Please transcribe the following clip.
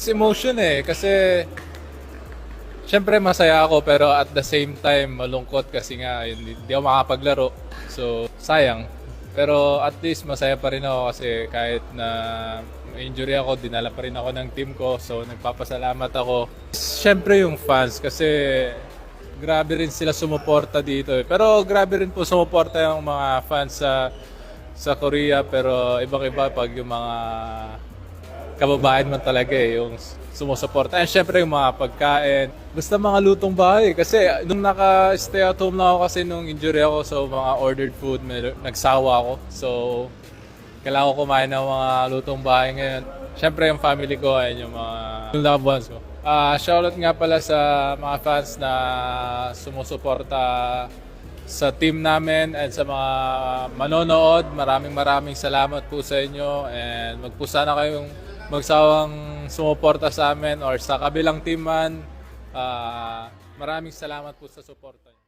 It's emotion kasi syempre masaya ako pero at the same time malungkot kasi nga hindi ako makapaglaro. So sayang. Pero at least masaya pa rin ako kasi kahit na may injury ako, dinala pa rin ako ng team ko. So nagpapasalamat ako. Syempre yung fans kasi grabe rin sila sumuporta dito. Pero grabe rin po sumuporta yung mga fans sa Korea pero ibang-iba pag yung mga kababayan man talaga yung sumusuporta. And syempre yung mga pagkain. Basta mga lutong bahay. Kasi nung naka-stay at home na ako kasi nung injury ako so mga ordered food, nagsawa ako. So kailangan ko kumain ng mga lutong bahay ngayon. Syempre yung family ko ay yung mga loved ones ko. Shoutout nga pala sa mga fans na sumusuporta sa team namin and sa mga manonood. Maraming salamat po sa inyo and magpusa na kayong magsawang sumuporta sa amin or sa kabilang team man. Maraming salamat po sa suporta.